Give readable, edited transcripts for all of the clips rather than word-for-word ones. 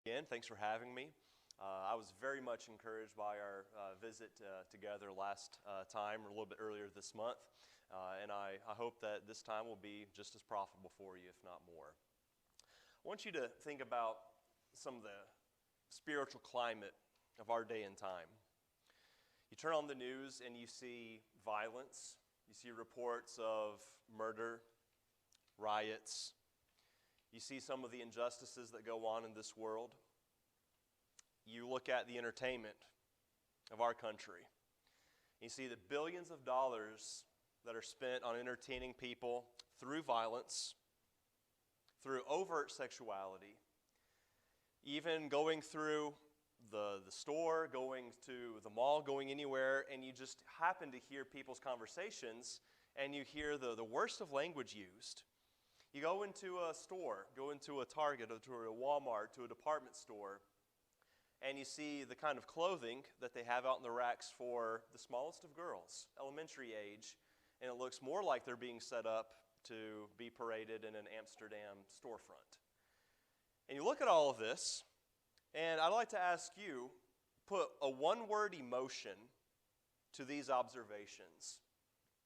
Again, thanks for having me. I was very much encouraged by our visit together last time, or a little bit earlier this month, and I hope that this time will be just as profitable for you, if not more. I want you to think about some of the spiritual climate of our day and time. You turn on the news and you see violence, you see reports of murder, riots. You see some of the injustices that go on in this world. You look at the entertainment of our country. You see the billions of dollars that are spent on entertaining people through violence, through overt sexuality, even going through the store, going to the mall, going anywhere, and you just happen to hear people's conversations, and you hear the worst of language used. You go into a store, go into a Target, or to a Walmart, to a department store, and you see the kind of clothing that they have out in the racks for the smallest of girls, elementary age, and it looks more like they're being set up to be paraded in an Amsterdam storefront. And you look at all of this, and I'd like to ask you, put a one-word emotion to these observations.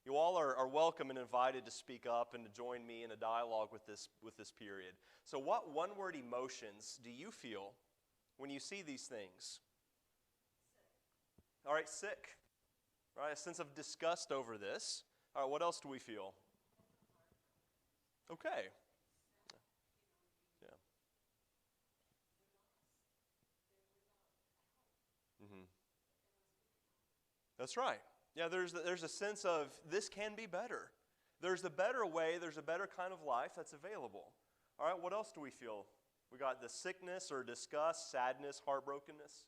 You all are welcome and invited to speak up and to join me in a dialogue with this period. So what one-word emotions do you feel when you see these things? All right, sick. All right, a sense of disgust over this. All right, what else do we feel? Okay. Yeah. Mm-hmm. That's right. Yeah, there's a sense of this can be better. There's a better way, there's a better kind of life that's available. All right, what else do we feel? We got the sickness or disgust, sadness, heartbrokenness.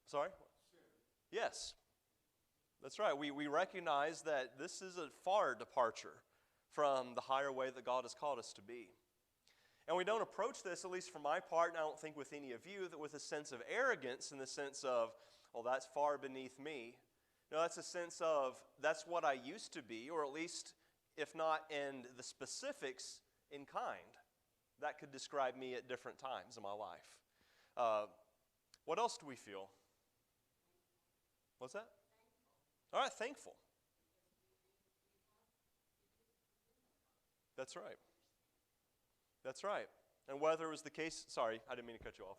Sorry? Yes. That's right. We recognize that this is a far departure from the higher way that God has called us to be. And we don't approach this, at least for my part, and I don't think with any of you, that with a sense of arrogance in the sense of, well, that's far beneath me. No, that's a sense of, that's what I used to be, or at least, if not in the specifics, in kind. That could describe me at different times in my life. What else do we feel? What's that? All right, thankful. That's right. That's right. And whether it was the case, sorry, I didn't mean to cut you off.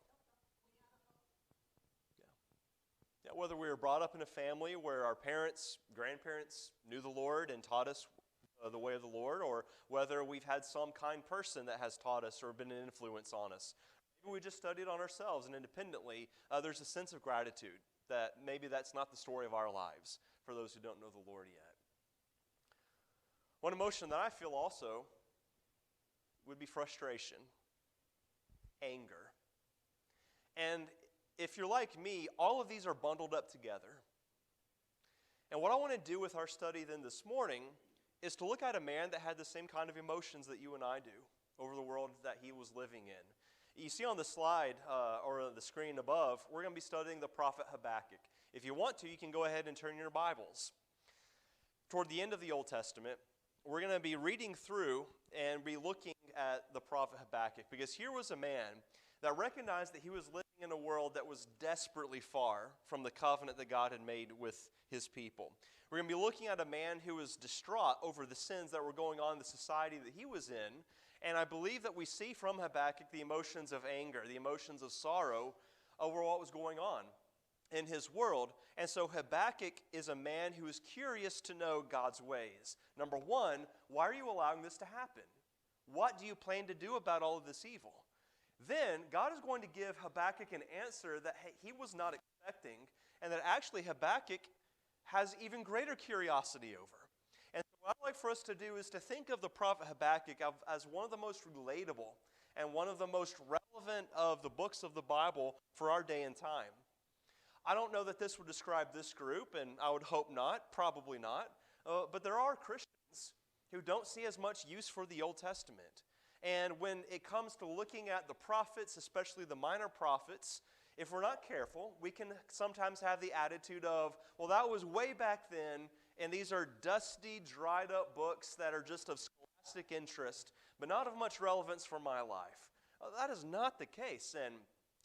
Yeah, whether we were brought up in a family where our parents, grandparents knew the Lord and taught us the way of the Lord, or whether we've had some kind person that has taught us or been an influence on us. Maybe we just studied on ourselves and independently. There's a sense of gratitude that maybe that's not the story of our lives for those who don't know the Lord yet. One emotion that I feel also would be frustration, anger. And if you're like me, all of these are bundled up together. And what I want to do with our study then this morning is to look at a man that had the same kind of emotions that you and I do over the world that he was living in. You see on the slide or the screen above, we're going to be studying the prophet Habakkuk. If you want to, you can go ahead and turn your Bibles. Toward the end of the Old Testament, we're going to be reading through and be looking at the prophet Habakkuk, because here was a man that recognized that he was living in a world that was desperately far from the covenant that God had made with his people. We're going to be looking at a man who was distraught over the sins that were going on in the society that he was in, and I believe that we see from Habakkuk the emotions of anger, the emotions of sorrow over what was going on in his world. And so Habakkuk is a man who is curious to know God's ways. Number one, why are you allowing this to happen? What do you plan to do about all of this evil? Then God is going to give Habakkuk an answer that he was not expecting, and that actually Habakkuk has even greater curiosity over. And so what I'd like for us to do is to think of the prophet Habakkuk as one of the most relatable and one of the most relevant of the books of the Bible for our day and time. I don't know that this would describe this group, and I would hope not, probably not, but there are Christians who don't see as much use for the Old Testament. And when it comes to looking at the prophets, especially the minor prophets, if we're not careful, we can sometimes have the attitude of, well, that was way back then, and these are dusty, dried up books that are just of fantastic interest, but not of much relevance for my life. That is not the case. And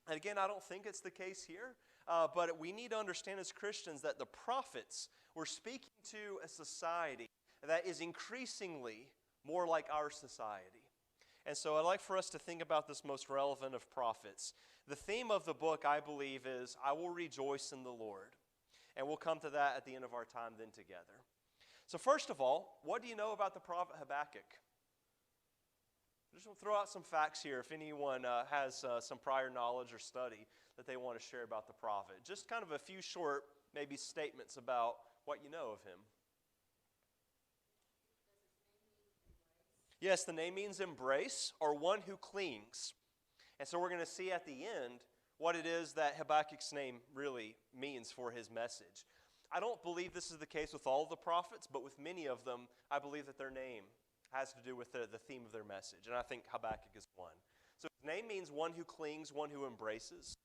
again, I don't think it's the case here. But we need to understand as Christians that the prophets were speaking to a society that is increasingly more like our society. And so I'd like for us to think about this most relevant of prophets. The theme of the book, I believe, is I will rejoice in the Lord. And we'll come to that at the end of our time then together. So first of all, what do you know about the prophet Habakkuk? Just want to throw out some facts here if anyone has some prior knowledge or study that they want to share about the prophet. Just kind of a few short, maybe, statements about what you know of him. Yes, the name means embrace, or one who clings. And so we're going to see at the end what it is that Habakkuk's name really means for his message. I don't believe this is the case with all of the prophets, but with many of them, I believe that their name has to do with the theme of their message. And I think Habakkuk is one. So his name means one who clings, one who embraces.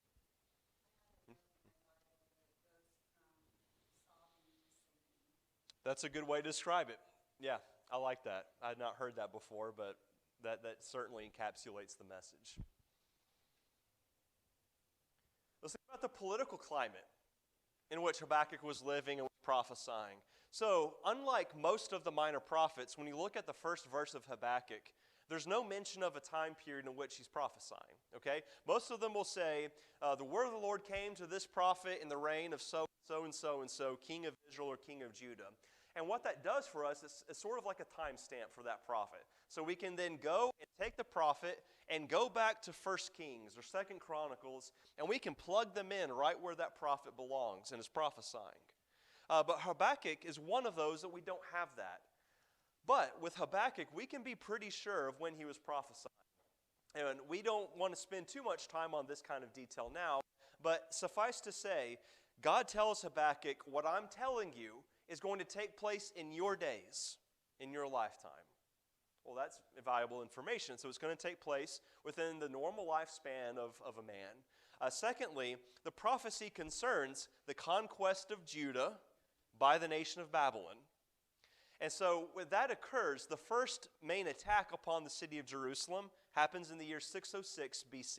That's a good way to describe it. Yeah, I like that. I had not heard that before, but that certainly encapsulates the message. Let's think about the political climate in which Habakkuk was living and was prophesying. So, unlike most of the minor prophets, when you look at the first verse of Habakkuk, there's no mention of a time period in which he's prophesying, okay? Most of them will say, the word of the Lord came to this prophet in the reign of so-and-so, king of Israel or king of Judah. And what that does for us is sort of like a timestamp for that prophet. So we can then go and take the prophet and go back to 1 Kings or 2 Chronicles, and we can plug them in right where that prophet belongs and is prophesying. But Habakkuk is one of those that we don't have that. But with Habakkuk, we can be pretty sure of when he was prophesying. And we don't want to spend too much time on this kind of detail now, but suffice to say, God tells Habakkuk, what I'm telling you is going to take place in your days, in your lifetime. Well, that's valuable information. So it's going to take place within the normal lifespan of a man. Secondly, the prophecy concerns the conquest of Judah by the nation of Babylon. And so when that occurs, the first main attack upon the city of Jerusalem happens in the year 606 BC.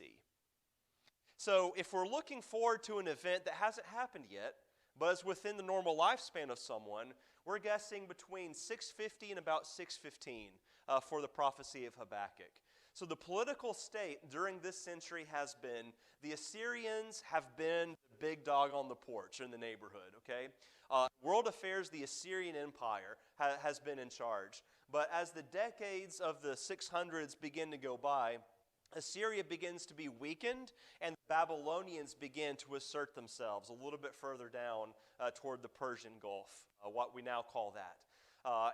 So if we're looking forward to an event that hasn't happened yet, but is within the normal lifespan of someone, we're guessing between 650 and about 615 for the prophecy of Habakkuk. So the political state during this century has been, the Assyrians have been the big dog on the porch in the neighborhood, okay? World affairs, the Assyrian Empire has been in charge. But as the decades of the 600s begin to go by, Assyria begins to be weakened, and the Babylonians begin to assert themselves a little bit further down toward the Persian Gulf, what we now call that.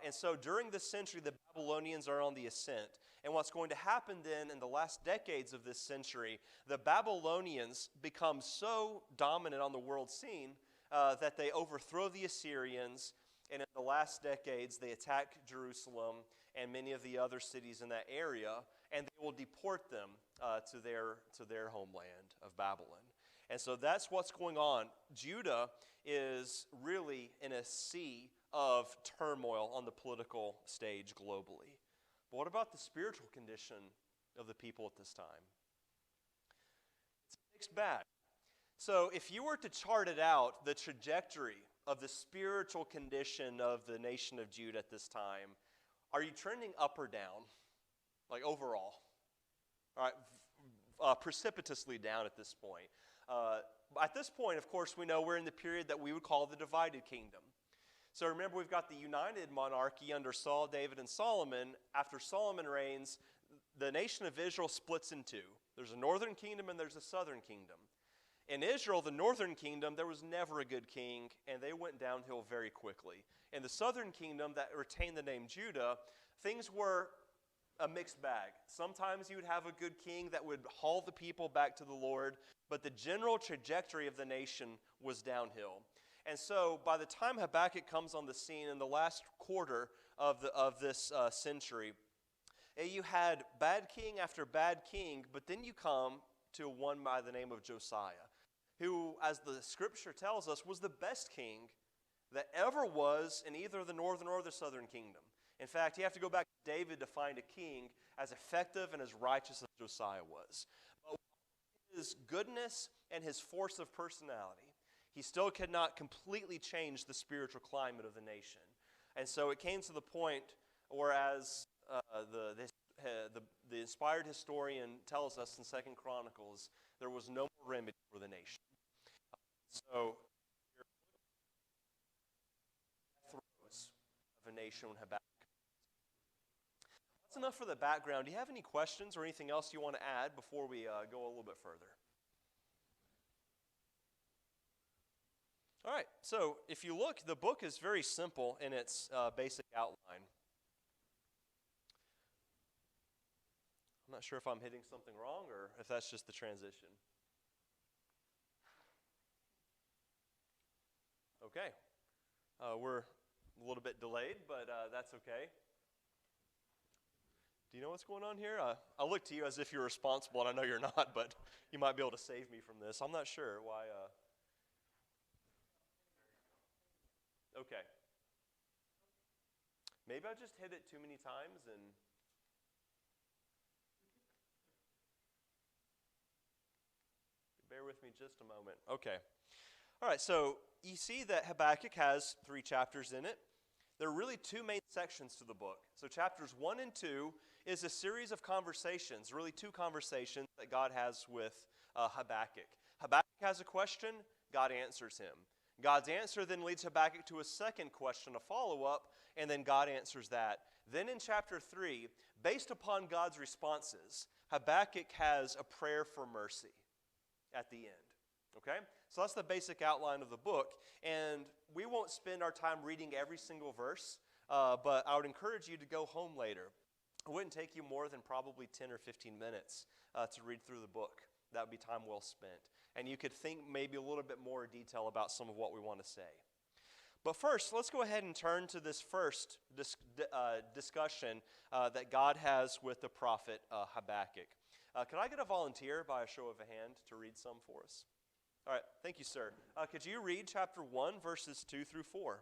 And so during this century, the Babylonians are on the ascent. And what's going to happen then in the last decades of this century, the Babylonians become so dominant on the world scene that they overthrow the Assyrians, and in the last decades, they attack Jerusalem and many of the other cities in that area, and they will deport them to their homeland of Babylon. And so that's what's going on. Judah is really in a sea of turmoil on the political stage globally. But what about the spiritual condition of the people at this time? It's a mixed bag. So if you were to chart it out, the trajectory of the spiritual condition of the nation of Judah at this time, are you trending up or down? Like overall? All right, precipitously down at this point. At this point, of course, we know we're in the period that we would call the divided kingdom. So remember, we've got the united monarchy under Saul, David, and Solomon. After Solomon reigns, the nation of Israel splits in two. There's a northern kingdom and there's a southern kingdom. In Israel, the northern kingdom, there was never a good king, and they went downhill very quickly. In the southern kingdom that retained the name Judah, things were a mixed bag. Sometimes you would have a good king that would haul the people back to the Lord, but the general trajectory of the nation was downhill. And so by the time Habakkuk comes on the scene in the last quarter of this century, you had bad king after bad king, but then you come to one by the name of Josiah, who, as the scripture tells us, was the best king that ever was in either the northern or the southern kingdom. In fact, you have to go back to David to find a king as effective and as righteous as Josiah was. But with his goodness and his force of personality, he still could not completely change the spiritual climate of the nation. And so it came to the point whereas the inspired historian tells us in 2 Chronicles, there was no more remedy for the nation. So, throes of a nation when Habakkuk. That's enough for the background. Do you have any questions or anything else you want to add before we go a little bit further? All right, so if you look, the book is very simple in its basic outline. I'm not sure if I'm hitting something wrong or if that's just the transition. Okay, we're a little bit delayed, but that's okay. Do you know what's going on here? I look to you as if you're responsible, and I know you're not, but you might be able to save me from this. I'm not sure why. Okay. Maybe I just hit it too many times and... Bear with me just a moment. Okay. All right, so you see that Habakkuk has 3 chapters in it. There are really 2 main sections to the book. So chapters 1 and 2 is a series of conversations, really 2 conversations that God has with Habakkuk. Habakkuk has a question, God answers him. God's answer then leads Habakkuk to a second question, a follow-up, and then God answers that. Then in chapter 3, based upon God's responses, Habakkuk has a prayer for mercy at the end. Okay? So that's the basic outline of the book, and we won't spend our time reading every single verse, but I would encourage you to go home later. It wouldn't take you more than probably 10 or 15 minutes to read through the book. That would be time well spent. And you could think maybe a little bit more detail about some of what we want to say. But first, let's go ahead and turn to this first discussion that God has with the prophet Habakkuk. Could I get a volunteer by a show of a hand to read some for us? All right, thank you, sir. Could you read chapter 1, verses 2 through 4?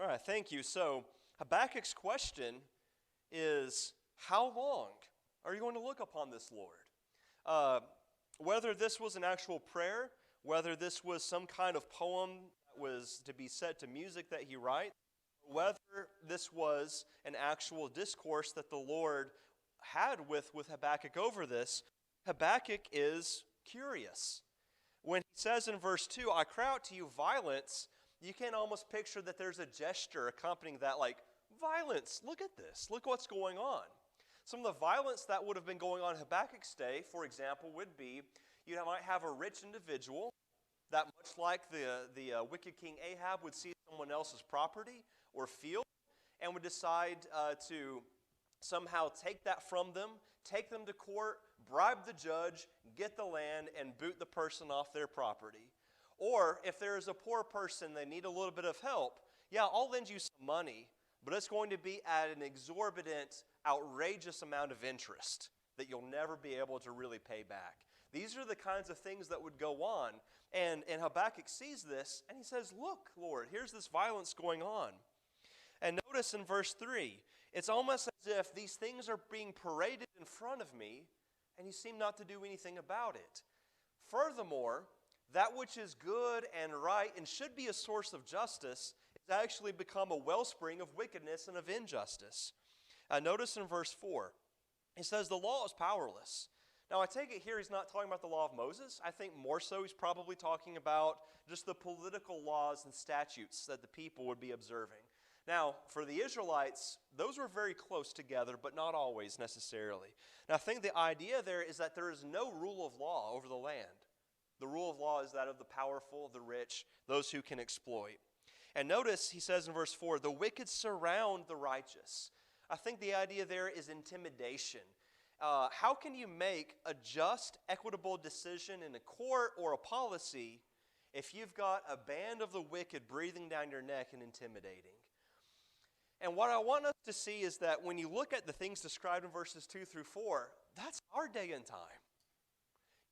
All right, thank you. So Habakkuk's question is, how long are you going to look upon this Lord? Whether this was an actual prayer, whether this was some kind of poem that was to be set to music that he writes, whether this was an actual discourse that the Lord had with Habakkuk over this, Habakkuk is curious. When he says in verse 2, I cry out to you violence, you can almost picture that there's a gesture accompanying that, like, violence, look at this, look what's going on. Some of the violence that would have been going on in Habakkuk's day, for example, would be you might have a rich individual that, much like the wicked King Ahab, would see someone else's property or field and would decide to somehow take that from them, take them to court, bribe the judge, get the land, and boot the person off their property. Or if there is a poor person, they need a little bit of help, yeah, I'll lend you some money, but it's going to be at an exorbitant, outrageous amount of interest that you'll never be able to really pay back. These are the kinds of things that would go on. And Habakkuk sees this, and he says, look, Lord, here's this violence going on. And notice in verse 3, it's almost as if these things are being paraded in front of me, and you seem not to do anything about it. Furthermore, that which is good and right and should be a source of justice has actually become a wellspring of wickedness and of injustice. Notice in verse 4, he says the law is powerless. Now I take it here he's not talking about the law of Moses. I think more so he's probably talking about just the political laws and statutes that the people would be observing. Now, for the Israelites, those were very close together, but not always necessarily. Now I think the idea there is that there is no rule of law over the land. The rule of law is that of the powerful, the rich, those who can exploit. And notice he says in verse 4, the wicked surround the righteous. I think the idea there is intimidation. how can you make a just, equitable decision in a court or a policy if you've got a band of the wicked breathing down your neck and intimidating? And what I want us to see is that when you look at the things described in verses 2 through 4, that's our day and time.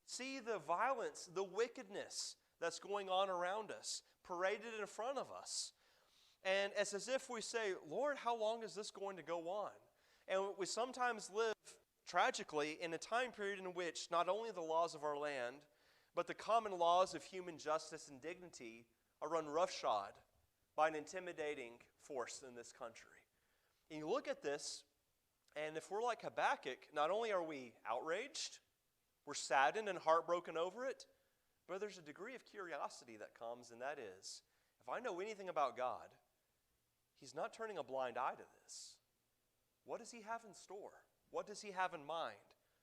See the violence, the wickedness that's going on around us, paraded in front of us. And it's as if we say, Lord, how long is this going to go on? And we sometimes live tragically in a time period in which not only the laws of our land, but the common laws of human justice and dignity are run roughshod by an intimidating force in this country. And you look at this, and if we're like Habakkuk, not only are we outraged, we're saddened and heartbroken over it, but there's a degree of curiosity that comes, and that is, if I know anything about God, He's not turning a blind eye to this. What does He have in store? What does He have in mind?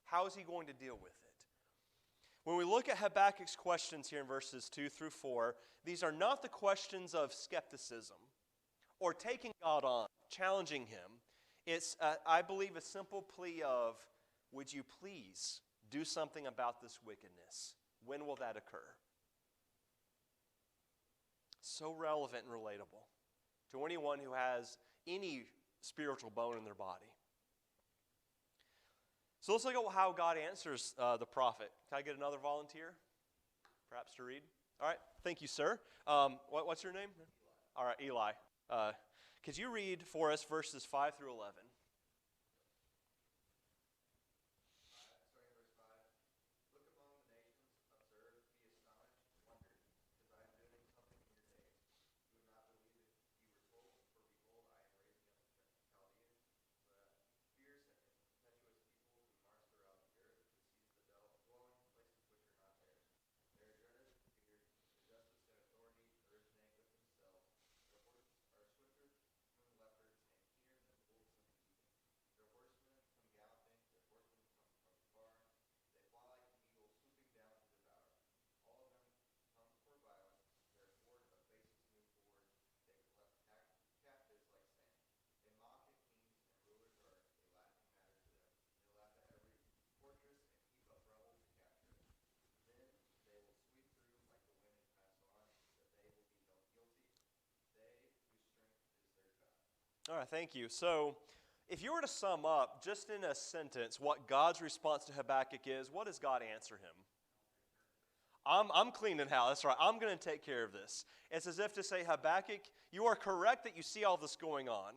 How is He going to deal with it? When we look at Habakkuk's questions here in verses 2 through 4, these are not the questions of skepticism or taking God on, challenging Him. It's, I believe, a simple plea of, would you please do something about this wickedness? When will that occur? So relevant and relatable to anyone who has any spiritual bone in their body. So let's look at how God answers the prophet. Can I get another volunteer, perhaps to read? All right, thank you, sir. What's your name? All right, Eli. Could you read for us verses 5 through 11? All right, thank you. So, if you were to sum up, just in a sentence, what God's response to Habakkuk is, what does God answer him? I'm cleaning house. That's right. I'm going to take care of this. It's as if to say, Habakkuk, you are correct that you see all this going on.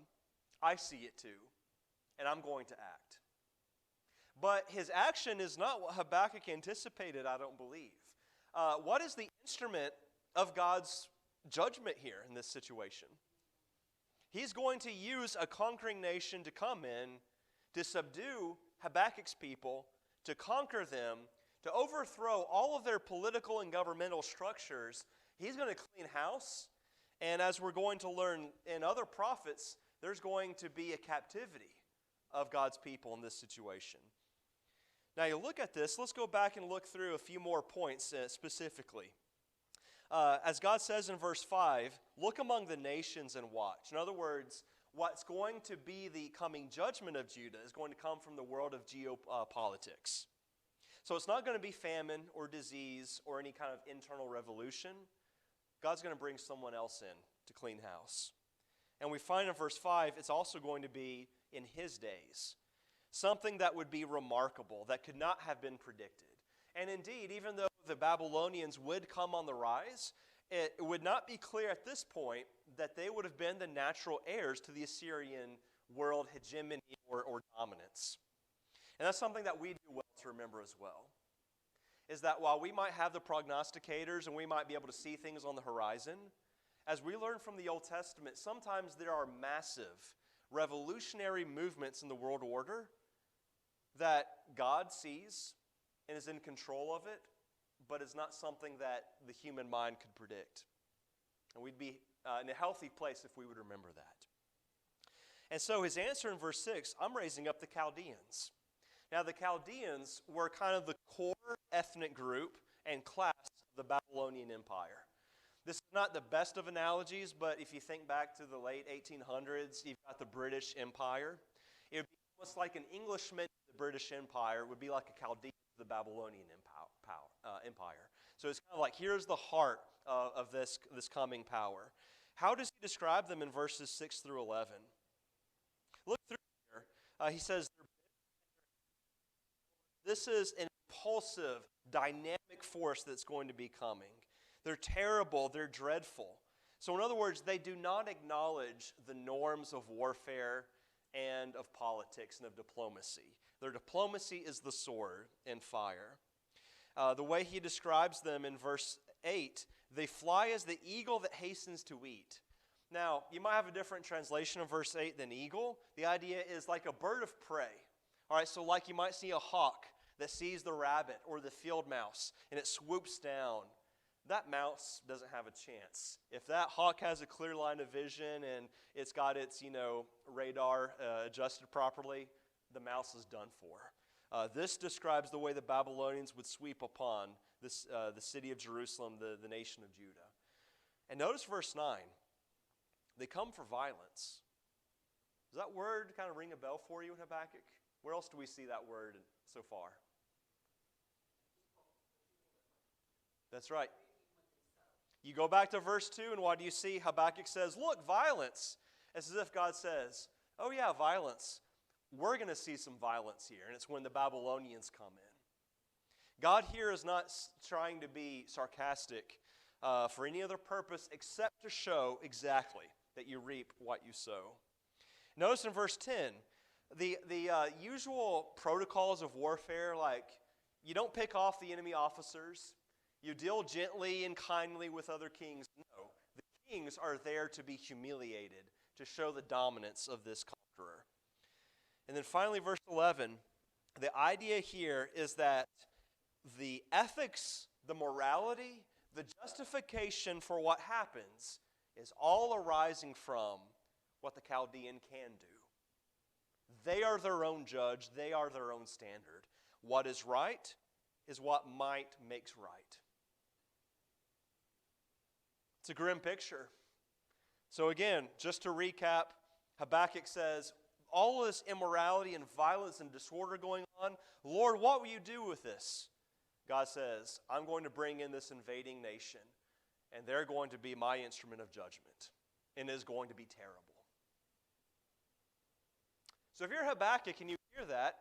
I see it too, and I'm going to act. But his action is not what Habakkuk anticipated, I don't believe. What is the instrument of God's judgment here in this situation? He's going to use a conquering nation to come in, to subdue Habakkuk's people, to conquer them, to overthrow all of their political and governmental structures. He's going to clean house. And as we're going to learn in other prophets, there's going to be a captivity of God's people in this situation. Now you look at this, let's go back and look through a few more points specifically. As God says in verse 5, look among the nations and watch. In other words, what's going to be the coming judgment of Judah is going to come from the world of geopolitics. So it's not going to be famine or disease or any kind of internal revolution. God's going to bring someone else in to clean house. And we find in verse 5, it's also going to be in his days. Something that would be remarkable, that could not have been predicted. And indeed, even though the Babylonians would come on the rise, it would not be clear at this point that they would have been the natural heirs to the Assyrian world hegemony or dominance. And that's something that we do well to remember as well, is that while we might have the prognosticators and we might be able to see things on the horizon, as we learn from the Old Testament, sometimes there are massive revolutionary movements in the world order that God sees and is in control of it, but is not something that the human mind could predict. And we'd be in a healthy place if we would remember that. And so his answer in verse 6, I'm raising up the Chaldeans. Now the Chaldeans were kind of the core ethnic group and class of the Babylonian Empire. This is not the best of analogies, but if you think back to the late 1800s, you've got the British Empire. It would be almost like an Englishman in the British Empire would be like a Chaldean to the Babylonian Empire. So it's kind of like, here's the heart of this coming power. How does he describe them in verses 6 through 11? Look through here. He says, this is an impulsive, dynamic force that's going to be coming. They're terrible, they're dreadful. So in other words, they do not acknowledge the norms of warfare and of politics and of diplomacy. Their diplomacy is the sword and fire. The way he describes them in verse 8, they fly as the eagle that hastens to eat. Now, you might have a different translation of verse 8 than eagle. The idea is like a bird of prey. All right, so like you might see a hawk that sees the rabbit or the field mouse and it swoops down. That mouse doesn't have a chance. If that hawk has a clear line of vision and it's got its, radar adjusted properly, the mouse is done for. This describes the way the Babylonians would sweep upon the city of Jerusalem, the nation of Judah. And notice verse 9. They come for violence. Does that word kind of ring a bell for you in Habakkuk? Where else do we see that word so far? That's right. You go back to verse 2, and what do you see? Habakkuk says, look, violence. It's as if God says, oh yeah, violence. We're going to see some violence here, and it's when the Babylonians come in. God here is not trying to be sarcastic for any other purpose except to show exactly that you reap what you sow. Notice in verse 10, the usual protocols of warfare, like you don't pick off the enemy officers, you deal gently and kindly with other kings. No, the kings are there to be humiliated, to show the dominance of this conqueror. And then finally, verse 11, the idea here is that the ethics, the morality, the justification for what happens is all arising from what the Chaldean can do. They are their own judge. They are their own standard. What is right is what might makes right. It's a grim picture. So again, just to recap, Habakkuk says, all this immorality and violence and disorder going on, Lord, what will you do with this? God says, I'm going to bring in this invading nation, and they're going to be my instrument of judgment, and it is going to be terrible. So if you're Habakkuk and you hear that,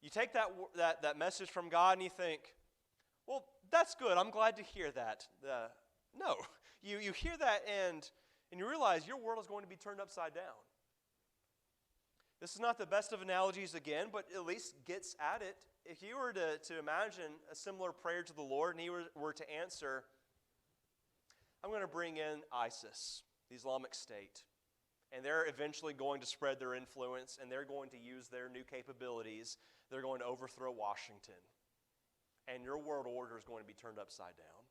you take that message from God and you think, well, that's good. I'm glad to hear that. No. You hear that and you realize your world is going to be turned upside down. This is not the best of analogies again, but at least gets at it. If you were to imagine a similar prayer to the Lord and he were to answer, I'm going to bring in ISIS, the Islamic State, and they're eventually going to spread their influence and they're going to use their new capabilities. They're going to overthrow Washington, and your world order is going to be turned upside down.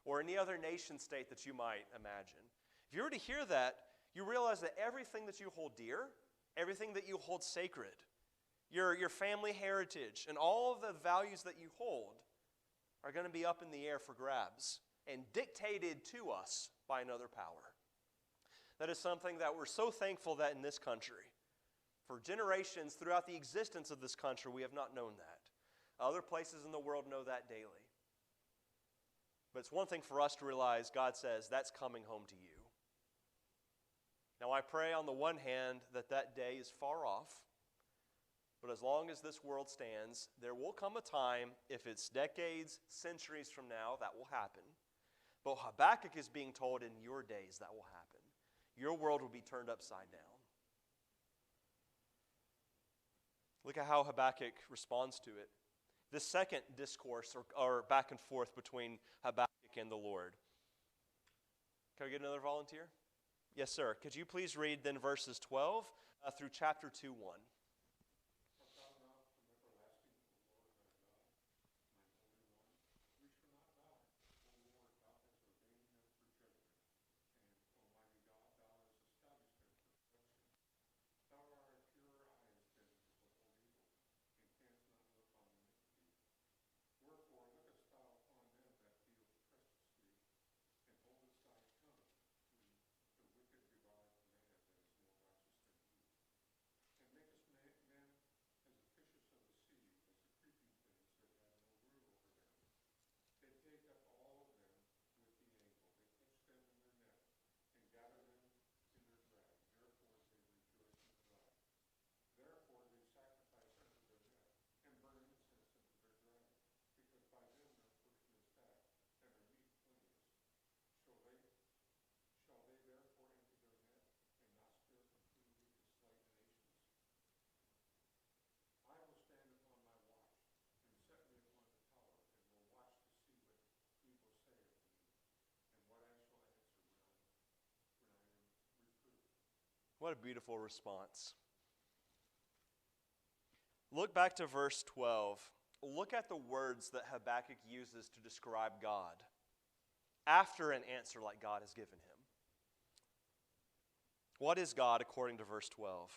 Or any other nation state that you might imagine. If you were to hear that, you realize that everything that you hold dear, everything that you hold sacred, your family heritage, and all of the values that you hold are going to be up in the air for grabs and dictated to us by another power. That is something that we're so thankful that in this country, for generations throughout the existence of this country, we have not known that. Other places in the world know that daily. But it's one thing for us to realize God says that's coming home to you. Now I pray on the one hand that day is far off, but as long as this world stands, there will come a time, if it's decades, centuries from now, that will happen. But Habakkuk is being told in your days that will happen. Your world will be turned upside down. Look at how Habakkuk responds to it. This second discourse or back and forth between Habakkuk and the Lord. Can I get another volunteer? Yes, sir. Could you please read then verses 12 through chapter 2:1? What a beautiful response. Look back to verse 12. Look at the words that Habakkuk uses to describe God after an answer like God has given him. What is God according to verse 12?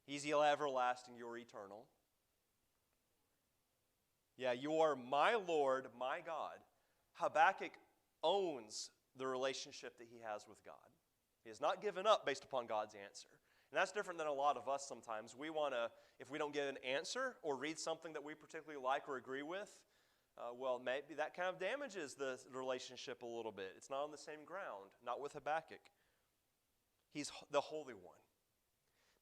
He's everlasting, you're eternal. Yeah, you are my Lord, my God. Habakkuk owns the relationship that he has with God. He has not given up based upon God's answer. And that's different than a lot of us sometimes. We want to, if we don't get an answer or read something that we particularly like or agree with, well, maybe that kind of damages the relationship a little bit. It's not on the same ground, not with Habakkuk. He's the Holy One.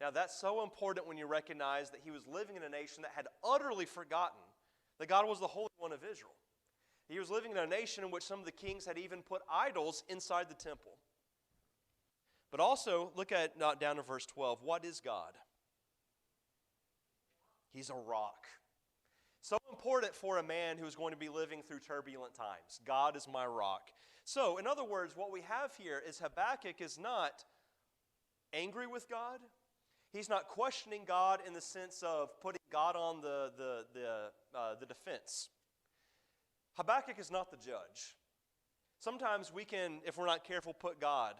Now, that's so important when you recognize that he was living in a nation that had utterly forgotten that God was the Holy One of Israel. He was living in a nation in which some of the kings had even put idols inside the temple. But also, look at down to verse 12. What is God? He's a rock. So important for a man who's going to be living through turbulent times. God is my rock. So, in other words, what we have here is Habakkuk is not angry with God. He's not questioning God in the sense of putting God on the defense. Habakkuk is not the judge. Sometimes we can, if we're not careful, put God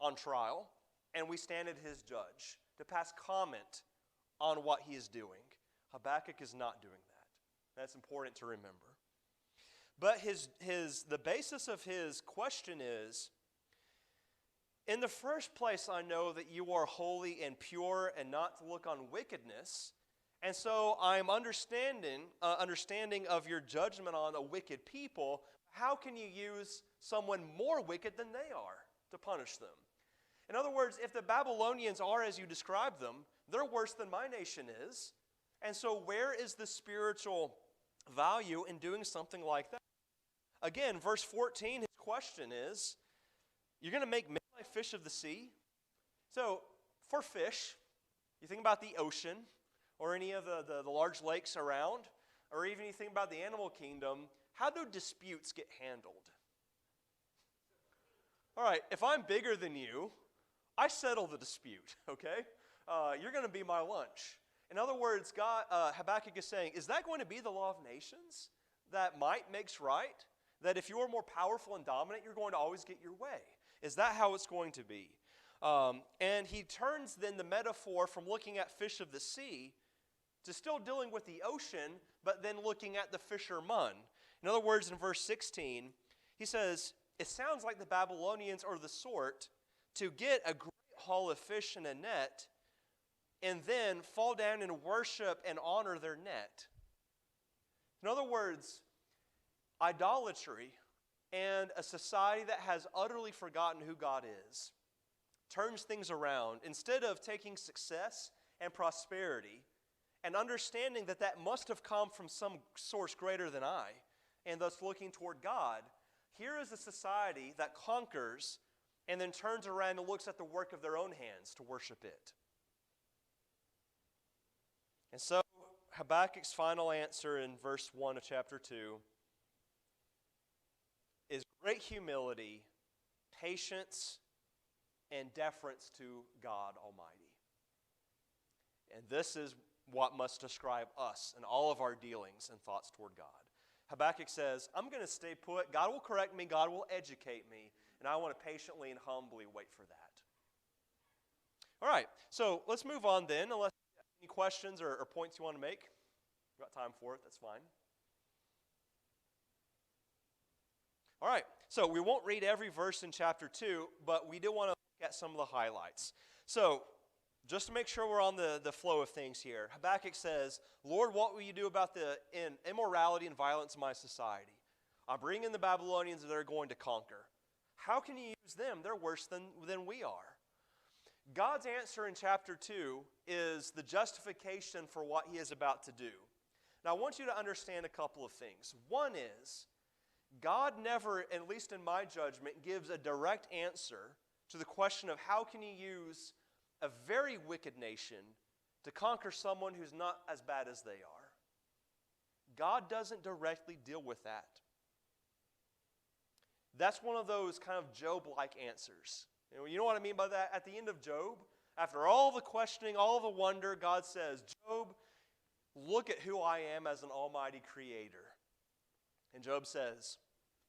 on trial, and we stand as his judge to pass comment on what he is doing. Habakkuk is not doing that. That's important to remember. But the basis of his question is, in the first place, I know that you are holy and pure and not to look on wickedness. And so I'm understanding of your judgment on a wicked people. How can you use someone more wicked than they are to punish them? In other words, if the Babylonians are as you describe them, they're worse than my nation is. And so where is the spiritual value in doing something like that? Again, verse 14, his question is, you're going to make men like fish of the sea? So, for fish, you think about the ocean, or any of the large lakes around, or even you think about the animal kingdom, how do disputes get handled? All right, if I'm bigger than you, I settle the dispute, okay? You're going to be my lunch. In other words, Habakkuk is saying, is that going to be the law of nations? That might makes right? That if you're more powerful and dominant, you're going to always get your way? Is that how it's going to be? And he turns then the metaphor from looking at fish of the sea to still dealing with the ocean, but then looking at the fisherman. In other words, in verse 16, he says, it sounds like the Babylonians are the sort to get a great haul of fish in a net and then fall down and worship and honor their net. In other words, idolatry and a society that has utterly forgotten who God is turns things around. Instead of taking success and prosperity and understanding that that must have come from some source greater than I, and thus looking toward God, here is a society that conquers and then turns around and looks at the work of their own hands to worship it. And so Habakkuk's final answer in verse 1 of chapter 2 is great humility, patience, and deference to God Almighty. And this is what must describe us in all of our dealings and thoughts toward God. Habakkuk says, I'm going to stay put. God will correct me. God will educate me. And I want to patiently and humbly wait for that. All right, so let's move on then. Unless you have any questions or points you want to make. We've got time for it. That's fine. All right, so we won't read every verse in chapter 2, but we do want to look at some of the highlights. So, just to make sure we're on the flow of things here, Habakkuk says, Lord, what will you do about the immorality and violence in my society? I'm bringing the Babylonians that are going to conquer. How can you use them? They're worse than we are. God's answer in chapter 2 is the justification for what he is about to do. Now, I want you to understand a couple of things. One is, God never, at least in my judgment, gives a direct answer to the question of how can you use a very wicked nation to conquer someone who's not as bad as they are. God doesn't directly deal with that. That's one of those kind of Job-like answers. You know what I mean by that? At the end of Job, after all the questioning, all the wonder, God says, Job, look at who I am as an almighty creator. And Job says,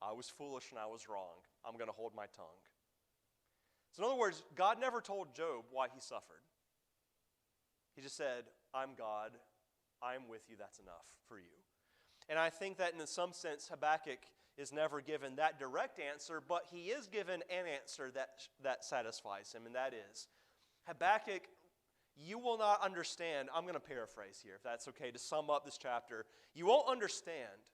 I was foolish and I was wrong. I'm going to hold my tongue. So in other words, God never told Job why he suffered. He just said, I'm God. I'm with you. That's enough for you. And I think that in some sense, Habakkuk is never given that direct answer, but he is given an answer that satisfies him, and that is, Habakkuk, you will not understand. I'm going to paraphrase here, if that's okay, to sum up this chapter. You won't understand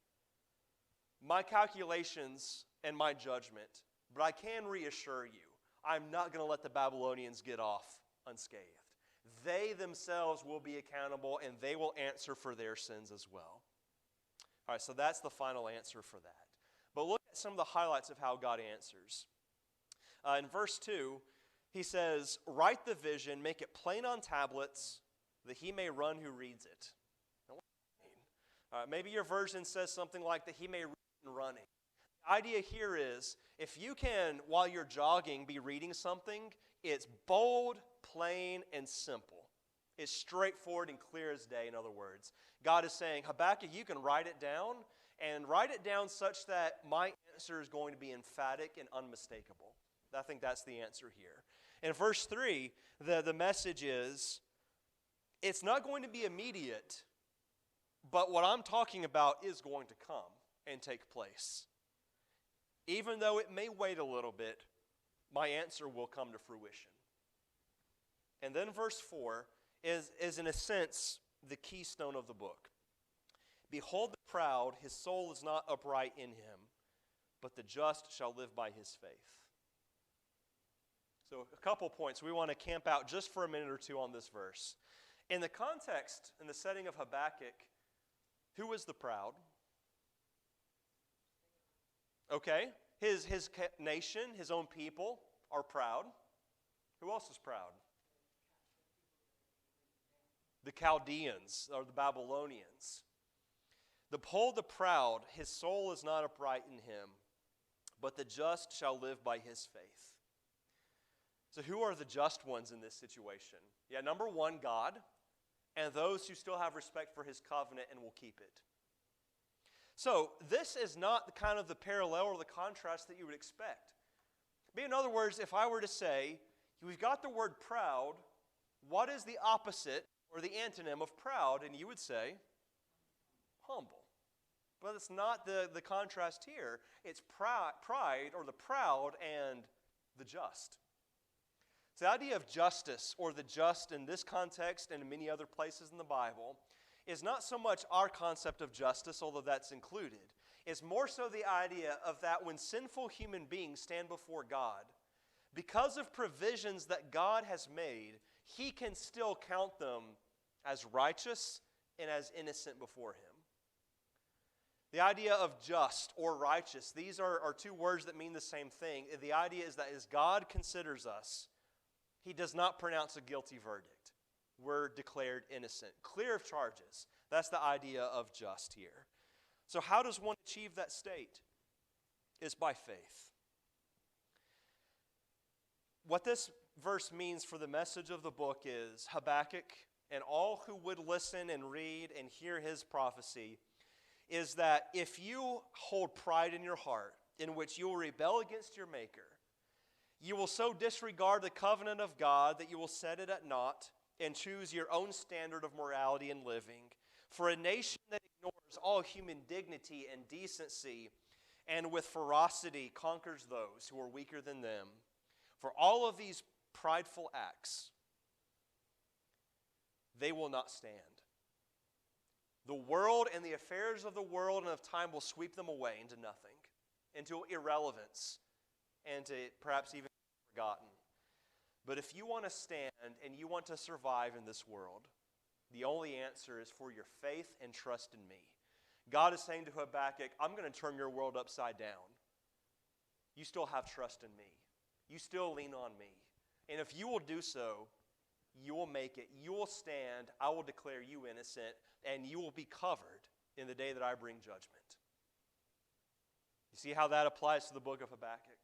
my calculations and my judgment, but I can reassure you, I'm not going to let the Babylonians get off unscathed. They themselves will be accountable, and they will answer for their sins as well. All right, so that's the final answer for that. But look at some of the highlights of how God answers. In verse 2, he says, write the vision, make it plain on tablets, that he may run who reads it. Now, what does that mean? Maybe your version says something like that he may read in running. The idea here is, if you can, while you're jogging, be reading something, it's bold, plain, and simple. It's straightforward and clear as day, in other words. God is saying, Habakkuk, you can write it down, and write it down such that my answer is going to be emphatic and unmistakable. I think that's the answer here. In verse 3, the message is, it's not going to be immediate, but what I'm talking about is going to come and take place. Even though it may wait a little bit, my answer will come to fruition. And then verse 4 is in a sense the keystone of the book. Behold the proud, his soul is not upright in him, but the just shall live by his faith. So a couple points. We want to camp out just for a minute or two on this verse. In the context, in the setting of Habakkuk, who is the proud? Okay, his nation, his own people are proud. Who else is proud? The Chaldeans, or the Babylonians. Behold the proud, his soul is not upright in him, but the just shall live by his faith. So who are the just ones in this situation? Yeah, number one, God, and those who still have respect for his covenant and will keep it. So this is not the kind of the parallel or the contrast that you would expect. In other words, if I were to say, we've got the word proud, what is the opposite or the antonym of proud? And you would say, humble. But it's not the contrast here. It's pride or the proud and the just. So the idea of justice or the just in this context and in many other places in the Bible is not so much our concept of justice, although that's included. It's more so the idea of that when sinful human beings stand before God, because of provisions that God has made, he can still count them as righteous and as innocent before him. The idea of just or righteous, these are two words that mean the same thing. The idea is that as God considers us, he does not pronounce a guilty verdict. We're declared innocent, clear of charges. That's the idea of just here. So how does one achieve that state? It's by faith. What this verse means for the message of the book is Habakkuk and all who would listen and read and hear his prophecy is that if you hold pride in your heart in which you will rebel against your Maker, you will so disregard the covenant of God that you will set it at naught and choose your own standard of morality and living. For a nation that ignores all human dignity and decency and with ferocity conquers those who are weaker than them, for all of these prideful acts, they will not stand. The world and the affairs of the world and of time will sweep them away into nothing, into irrelevance, and to perhaps even forgotten. But if you want to stand and you want to survive in this world, the only answer is for your faith and trust in me. God is saying to Habakkuk, I'm going to turn your world upside down. You still have trust in me. You still lean on me. And if you will do so, you will make it. You will stand. I will declare you innocent, and you will be covered in the day that I bring judgment. You see how that applies to the book of Habakkuk?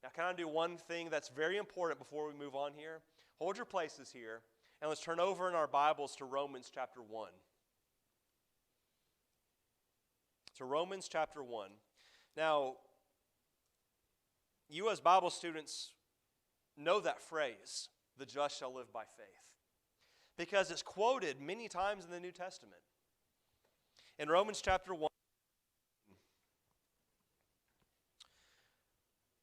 Now, can I do one thing that's very important before we move on here? Hold your places here, and let's turn over in our Bibles to Romans chapter 1. To Romans chapter 1. Now, you as Bible students know that phrase, the just shall live by faith, because it's quoted many times in the New Testament. In Romans chapter 1,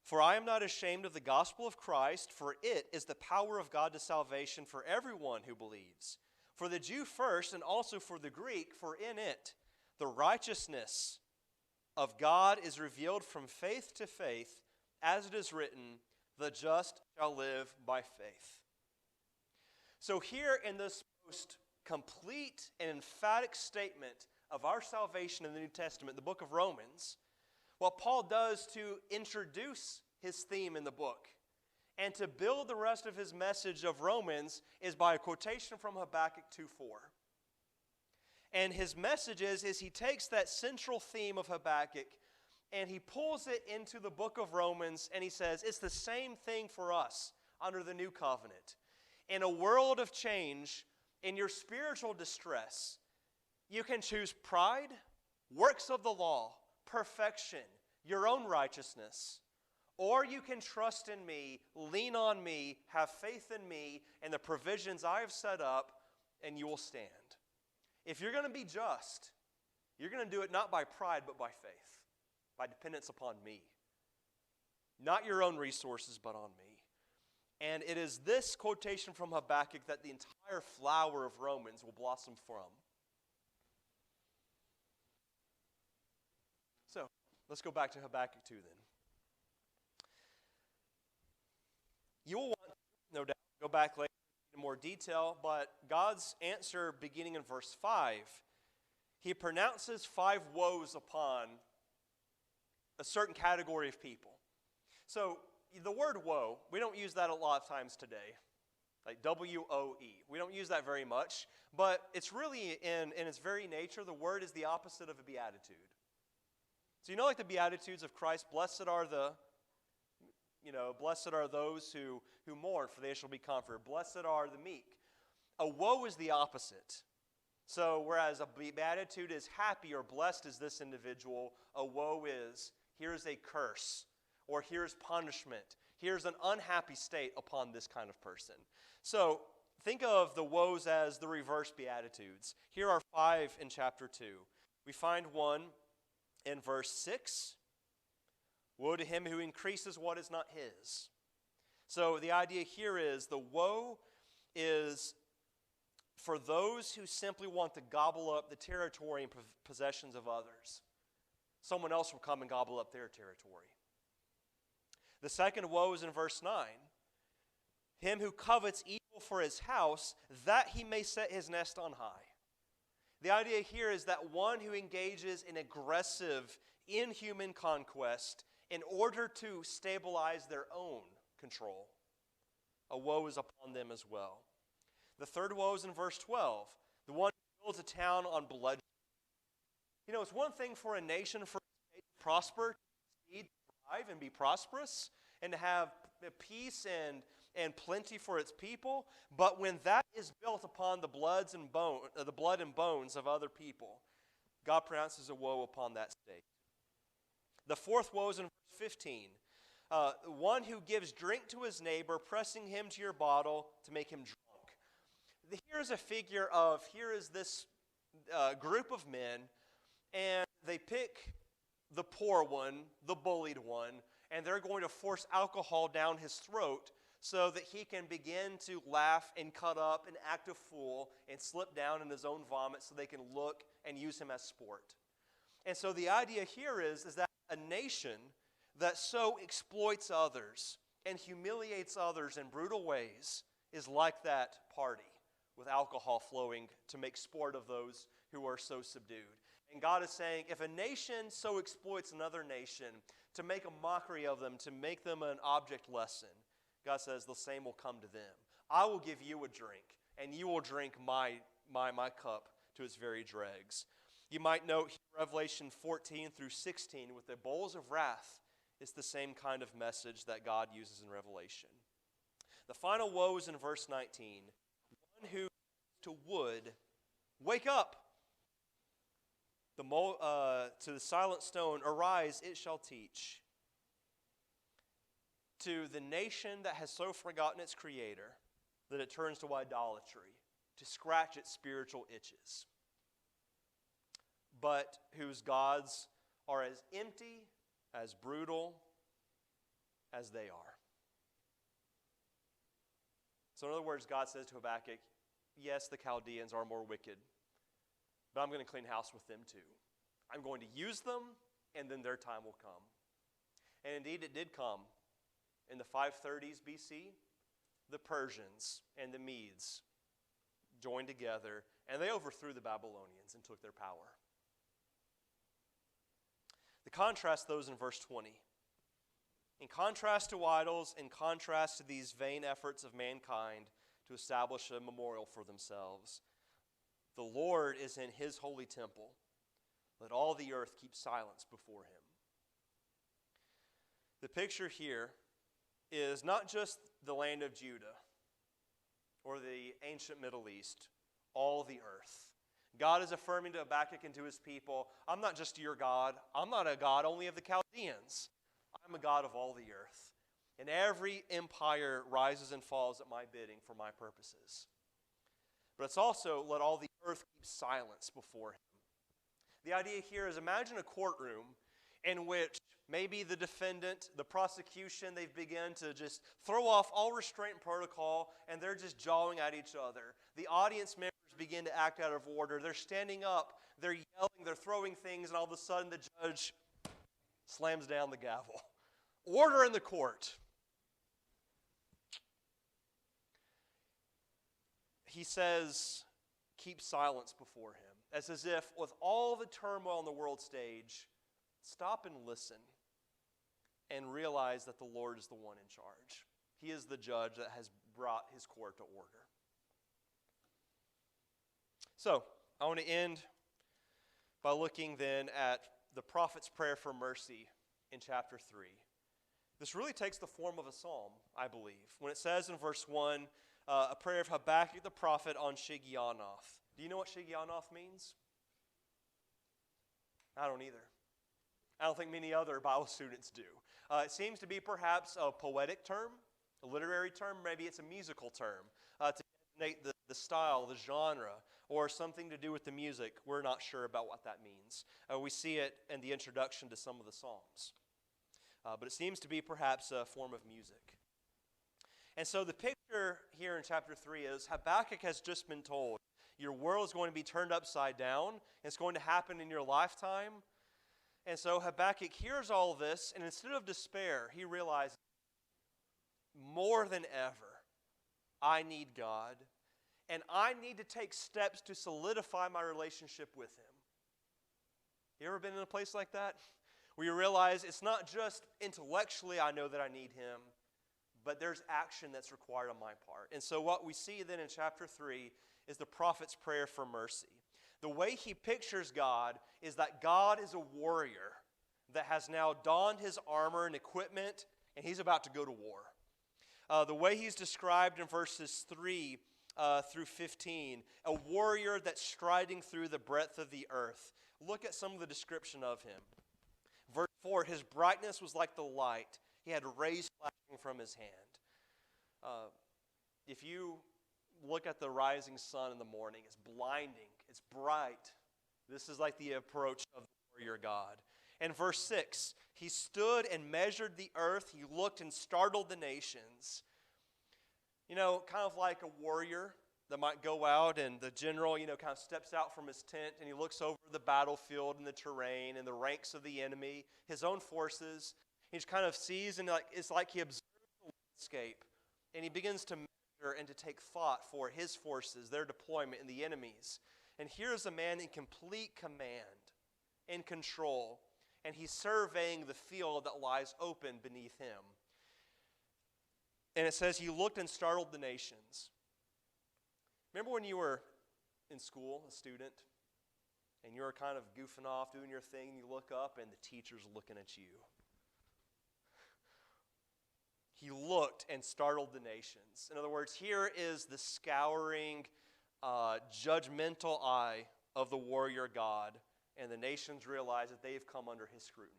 "For I am not ashamed of the gospel of Christ, for it is the power of God to salvation for everyone who believes, for the Jew first and also for the Greek, for in it the righteousness of God is revealed from faith to faith, as it is written, the just shall live by faith." So here in this most complete and emphatic statement of our salvation in the New Testament, the book of Romans, what Paul does to introduce his theme in the book and to build the rest of his message of Romans is by a quotation from Habakkuk 2:4. And his message is he takes that central theme of Habakkuk and he pulls it into the book of Romans, and he says it's the same thing for us under the new covenant. In a world of change, in your spiritual distress, you can choose pride, works of the law, perfection, your own righteousness, or you can trust in me, lean on me, have faith in me, and the provisions I have set up, and you will stand. If you're going to be just, you're going to do it not by pride, but by faith, by dependence upon me. Not your own resources, but on me. And it is this quotation from Habakkuk that the entire flower of Romans will blossom from. So, let's go back to Habakkuk 2 then. You will want to, no doubt, go back later in more detail, but God's answer beginning in verse 5, he pronounces 5 woes upon a certain category of people. So, the word woe, we don't use that a lot of times today, like W-O-E. We don't use that very much, but it's really, in its very nature, the word is the opposite of a beatitude. So like the Beatitudes of Christ, blessed are those who mourn, for they shall be comforted. Blessed are the meek. A woe is the opposite. So whereas a beatitude is happy or blessed is this individual, a woe is, here's a curse, or here's punishment. Here's an unhappy state upon this kind of person. So think of the woes as the reverse beatitudes. Here are 5 in chapter 2. We find one in verse 6. Woe to him who increases what is not his. So the idea here is the woe is for those who simply want to gobble up the territory and possessions of others. Someone else will come and gobble up their territory. The second woe is in verse 9. Him who covets evil for his house, that he may set his nest on high. The idea here is that one who engages in aggressive, inhuman conquest in order to stabilize their own control. A woe is upon them as well. The third woe is in verse 12. The one who builds a town on bloodshed. It's one thing for a nation, for a state to prosper, to succeed, thrive, and be prosperous, and to have peace and plenty for its people. But when that is built upon the blood and bones of other people, God pronounces a woe upon that state. The fourth woe is in verse 15. One who gives drink to his neighbor, pressing him to your bottle to make him drunk. Here's a figure of, here is this group of men, and they pick the poor one, the bullied one, and they're going to force alcohol down his throat so that he can begin to laugh and cut up and act a fool and slip down in his own vomit so they can look and use him as sport. And so the idea here is that a nation that so exploits others and humiliates others in brutal ways is like that party with alcohol flowing to make sport of those who are so subdued. And God is saying, if a nation so exploits another nation to make a mockery of them, to make them an object lesson, God says the same will come to them. I will give you a drink, and you will drink my cup to its very dregs. You might note here, Revelation 14 through 16, with the bowls of wrath It's the same kind of message that God uses in Revelation. The final woe is in verse 19. One who to wood, wake up. To the silent stone, arise, it shall teach. To the nation that has so forgotten its Creator that it turns to idolatry, to scratch its spiritual itches, but whose gods are as empty, as brutal as they are. So in other words, God says to Habakkuk, yes, the Chaldeans are more wicked, but I'm going to clean house with them too. I'm going to use them, and then their time will come. And indeed it did come. In the 530s BC, the Persians and the Medes joined together, and they overthrew the Babylonians and took their power. The contrast those in verse 20. In contrast to idols, in contrast to these vain efforts of mankind to establish a memorial for themselves, the Lord is in his holy temple. Let all the earth keep silence before him. The picture here is not just the land of Judah or the ancient Middle East, all the earth. God is affirming to Habakkuk and to his people, I'm not just your God. I'm not a God only of the Chaldeans. I'm a God of all the earth. And every empire rises and falls at my bidding for my purposes. But it's also let all the earth keep silence before him. The idea here is imagine a courtroom in which maybe the defendant, the prosecution, they've begun to just throw off all restraint and protocol, and they're just jawing at each other. The audience members begin to act out of order. They're standing up, they're yelling, they're throwing things, and all of a sudden the judge slams down the gavel. Order in the court. He says, keep silence before him. It's as if with all the turmoil on the world stage, stop and listen and realize that the Lord is the one in charge. He is the judge that has brought his court to order. So, I want to end by looking then at the prophet's prayer for mercy in chapter 3. This really takes the form of a psalm, I believe. When it says in verse 1, a prayer of Habakkuk the prophet on Shigionoth. Do you know what Shigionoth means? I don't either. I don't think many other Bible students do. It seems to be perhaps a poetic term, a literary term. Maybe it's a musical term to designate the style, the genre, or something to do with the music. We're not sure about what that means. We see it in the introduction to some of the Psalms. But it seems to be perhaps a form of music. And so the picture here in chapter 3 is Habakkuk has just been told, your world is going to be turned upside down. It's going to happen in your lifetime. And so Habakkuk hears all this, and instead of despair, he realizes, more than ever, I need God, and I need to take steps to solidify my relationship with him. You ever been in a place like that? Where you realize it's not just intellectually I know that I need him, but there's action that's required on my part. And so what we see then in chapter 3 is the prophet's prayer for mercy. The way he pictures God is that God is a warrior that has now donned his armor and equipment, and he's about to go to war. The way he's described in verses 3 through 15, a warrior that's striding through the breadth of the earth. Look at some of the description of him. Verse 4, his brightness was like the light. He had rays flashing from his hand. If you look at the rising sun in the morning, it's blinding, it's bright. This is like the approach of the warrior God. And verse 6, he stood and measured the earth. He looked and startled the nations. You know, kind of like a warrior that might go out and the general, kind of steps out from his tent and he looks over the battlefield and the terrain and the ranks of the enemy, his own forces. He just kind of sees and it's like he observes the landscape and he begins to measure and to take thought for his forces, their deployment, and the enemies. And here's a man in complete command, in control, and he's surveying the field that lies open beneath him. And it says he looked and startled the nations. Remember when you were in school, a student, and you were kind of goofing off, doing your thing, and you look up and the teacher's looking at you. He looked and startled the nations. In other words, here is the scouring, judgmental eye of the warrior God, and the nations realize that they've come under his scrutiny.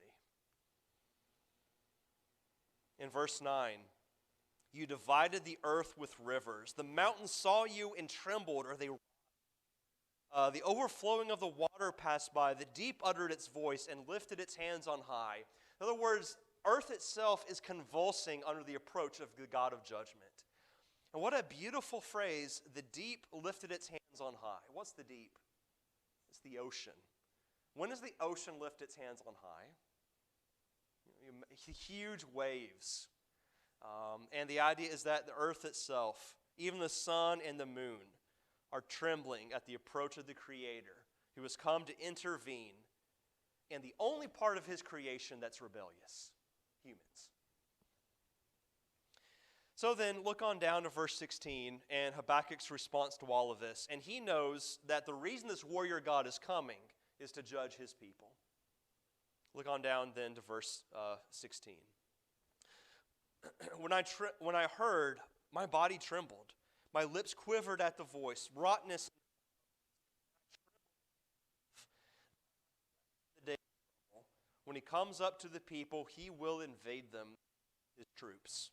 In verse 9, you divided the earth with rivers. The mountains saw you and trembled, or they the overflowing of the water passed by. The deep uttered its voice and lifted its hands on high. In other words, earth itself is convulsing under the approach of the God of judgment. And what a beautiful phrase, the deep lifted its hands on high. What's the deep? It's the ocean. When does the ocean lift its hands on high? Huge waves. And the idea is that the earth itself, even the sun and the moon, are trembling at the approach of the Creator who has come to intervene in the only part of his creation that's rebellious, humans. So then, look on down to verse 16 and Habakkuk's response to all of this. And he knows that the reason this warrior God is coming is to judge his people. Look on down then to verse 16. When I heard, my body trembled. My lips quivered at the voice. Rottenness. When he comes up to the people, he will invade them, his troops.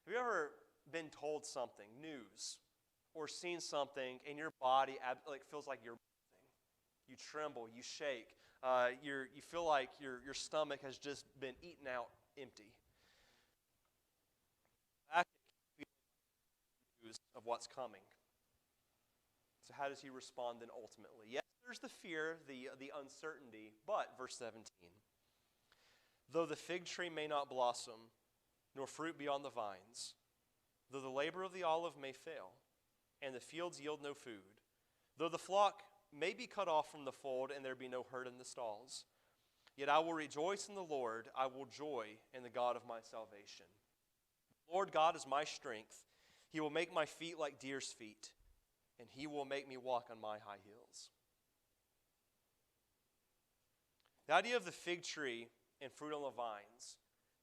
Have you ever been told something, news, or seen something, and your body feels like you're breathing? You tremble, you shake. You feel like your stomach has just been eaten out empty. News of what's coming. So how does he respond then ultimately? Yes, there's the fear, the uncertainty, but verse 17. Though the fig tree may not blossom, nor fruit be on the vines, though the labor of the olive may fail, and the fields yield no food, though the flock may be cut off from the fold, and there be no herd in the stalls, yet I will rejoice in the Lord, I will joy in the God of my salvation. The Lord God is my strength. He will make my feet like deer's feet, and he will make me walk on my high heels. The idea of the fig tree and fruit on the vines,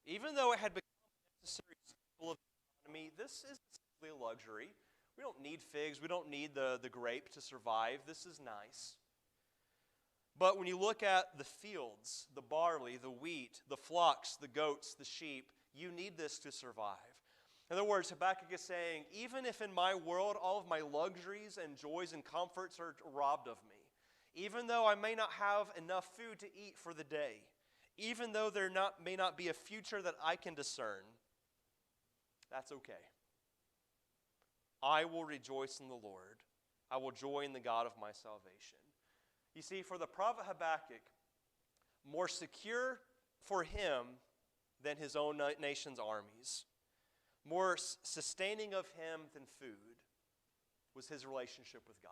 even though it had become a necessary symbol of the economy, this is simply a luxury. We don't need figs. We don't need the grape to survive. This is nice. But when you look at the fields, the barley, the wheat, the flocks, the goats, the sheep, you need this to survive. In other words, Habakkuk is saying, even if in my world all of my luxuries and joys and comforts are robbed of me, even though I may not have enough food to eat for the day, even though there may not be a future that I can discern, that's okay. I will rejoice in the Lord. I will joy in the God of my salvation. You see, for the prophet Habakkuk, more secure for him than his own nation's armies, more sustaining of him than food, was his relationship with God.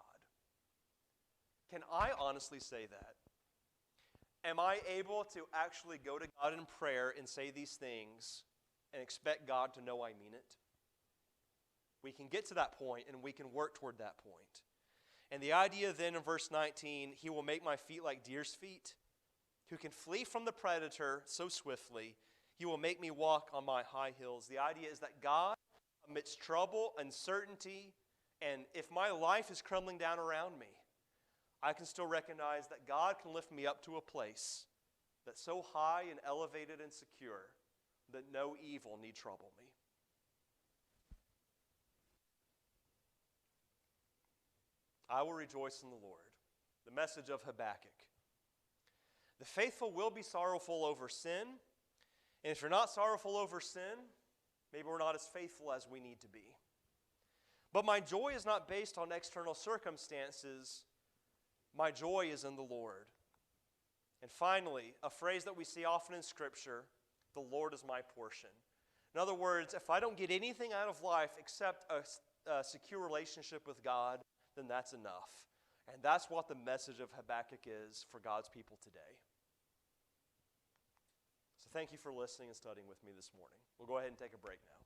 Can I honestly say that? Am I able to actually go to God in prayer and say these things and expect God to know I mean it? We can get to that point and we can work toward that point. And the idea then in verse 19, he will make my feet like deer's feet, who can flee from the predator so swiftly. He will make me walk on my high hills. The idea is that God, amidst trouble, uncertainty, and if my life is crumbling down around me, I can still recognize that God can lift me up to a place that's so high and elevated and secure that no evil need trouble me. I will rejoice in the Lord. The message of Habakkuk. The faithful will be sorrowful over sin. And if you're not sorrowful over sin, maybe we're not as faithful as we need to be. But my joy is not based on external circumstances. My joy is in the Lord. And finally, a phrase that we see often in Scripture, the Lord is my portion. In other words, if I don't get anything out of life except a secure relationship with God, then that's enough. And that's what the message of Habakkuk is for God's people today. So thank you for listening and studying with me this morning. We'll go ahead and take a break now.